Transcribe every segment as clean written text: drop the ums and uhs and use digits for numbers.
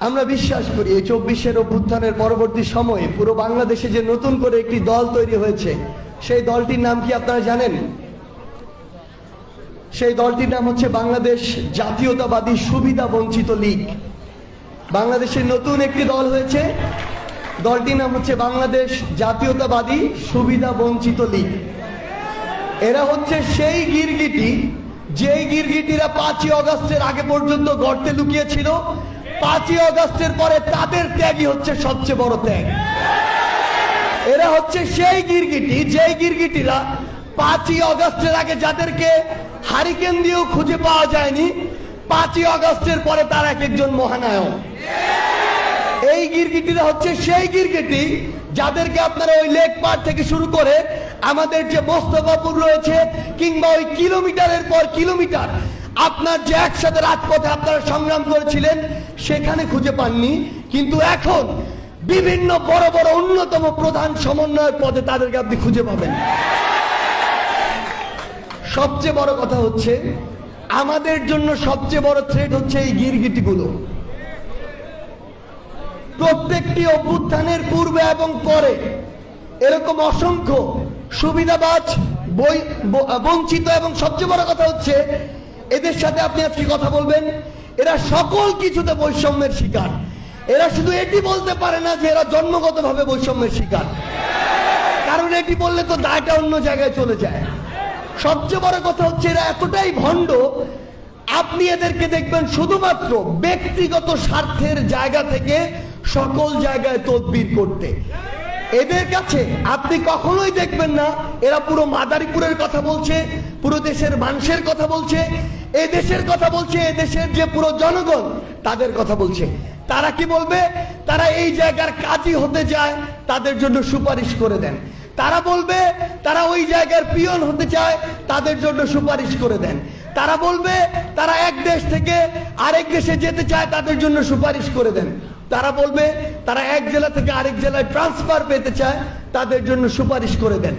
আমরা বিশ্বাস করি এই 24-এর অভ্যুত্থানের পরবর্তী সময়ে পুরো বাংলাদেশে যে নতুন করে একটি দল তৈরি হয়েছে, সেই দলটির নাম কি আপনারা জানেন? সেই দলটির নাম হচ্ছে বাংলাদেশ জাতীয়তাবাদী সুবিধা বঞ্চিত লীগ। বাংলাদেশের নতুন একটি দল হয়েছে, দলটির নাম হচ্ছে বাংলাদেশ জাতীয়তাবাদী সুবিধা বঞ্চিত লীগ। এরা হচ্ছে সেই গিরগিটি, যেই গিরগিটিরা 5ই আগস্টের আগে পর্যন্ত গর্তে লুকিয়েছিল। 5ই আগস্টের পরে তাদের ত্যাগই হচ্ছে সবচেয়ে বড় ত্যাগ। এরা হচ্ছে সেই গিরগিটি, যেই গিরগিটিরা 5ই আগস্টের আগে যাদেরকে হারিকেন দিয়েও খুঁজে পাওয়া যায়নি, 5ই আগস্টের পরে তারা এক একজন মহানায়ক। এই গিরগিটিরা হচ্ছে সেই গিরগিটি যাদেরকে আপনারা ওই লেক পার থেকে শুরু করে আমাদের যে মোস্তফাপুর রয়েছে, কিংবা ওই কিলোমিটারের পর কিলোমিটার আপনার যে একসাথে রাজপথে আপনারা সংগ্রাম করেছিলেন সেখানে খুঁজে পাননি, কিন্তু এখন বিভিন্ন বড় বড় অন্যতম প্রধান সমন্বয়ক পদে তাদেরকে আপনি খুঁজে পাবেন। সবচেয়ে বড় কথা হচ্ছে, আমাদের জন্য সবচেয়ে বড় থ্রেট হচ্ছে এই গিরগিটিগুলো। প্রত্যেকটি অভ্যুত্থানের পূর্বে এবং পরে এরকম অসংখ্য সুবিধাবাজ, বঞ্চিত, এবং সবচেয়ে বড় কথা হচ্ছে এদের সাথে আপনি আজকে কথা বলবেন, এরা সকল কিছুতে বৈষম্যের শিকার। এরা শুধু এটি বলতে পারে না যে এরা জন্মগতভাবে বৈষম্যের শিকার, কারণ এটি বললে তো দায়টা অন্য জায়গায় চলে যায়। সবচেয়ে বড় কথা হচ্ছে এরা এতটাই ভণ্ড, আপনি এদেরকে দেখবেন শুধুমাত্র ব্যক্তিগত স্বার্থের জায়গা থেকে সকল জায়গায় তদবির করতে। এদের কাছে আপনি কখনোই দেখবেন না এরা পুরো মাদারীপুরের কথা বলছে, পুরো দেশের মানুষের কথা বলছে, এই দেশের কথা বলছে, এই দেশের যে পুরো জনগণ তাদের কথা বলছে। তারা কি বলবে? তারা এই জায়গার কাজী হতে চায়, তাদের জন্য সুপারিশ করে দেন। তারা বলবে তারা ওই জায়গার পিয়ন হতে চায়, তাদের জন্য সুপারিশ করে দেন। তারা বলবে তারা এক দেশ থেকে আরেক দেশে যেতে চায়, তাদের জন্য সুপারিশ করে দেন। তারা বলবে তারা এক জেলা থেকে আরেক জেলায় ট্রান্সফার পেতে চায়, তাদের জন্য সুপারিশ করে দেন।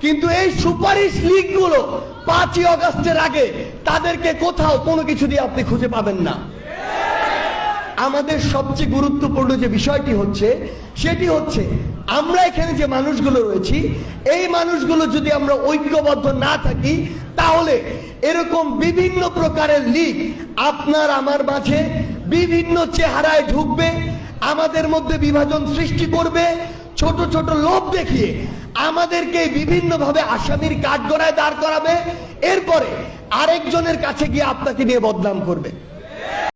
কিন্তু এই সুপারিশ লীগগুলো 5ই আগস্টের আগে তাদেরকে কোথাও কোনো কিছু দিয়ে আপনি খুঁজে পাবেন না। আমাদের সবচেয়ে গুরুত্বপূর্ণ যে বিষয়টি হচ্ছে, সেটি হচ্ছে আমরা এখানে যে মানুষগুলো রয়েছি, এই মানুষগুলো যদি আমরা ঐক্যবদ্ধ না থাকি, তাহলে এরকম বিভিন্ন প্রকারের লীগ আপনার আমার মাঝে বিভিন্ন চেহারায় ঢুকবে, আমাদের মধ্যে বিভাজন সৃষ্টি করবে, ছোট ছোট লোভ দেখিয়ে আমাদেরকে বিভিন্নভাবে আসামির কাঠগড়ায় দাঁড় করাবে, এরপরে আরেকজনের কাছে গিয়ে আপনাকে নিয়ে বদনাম করবে।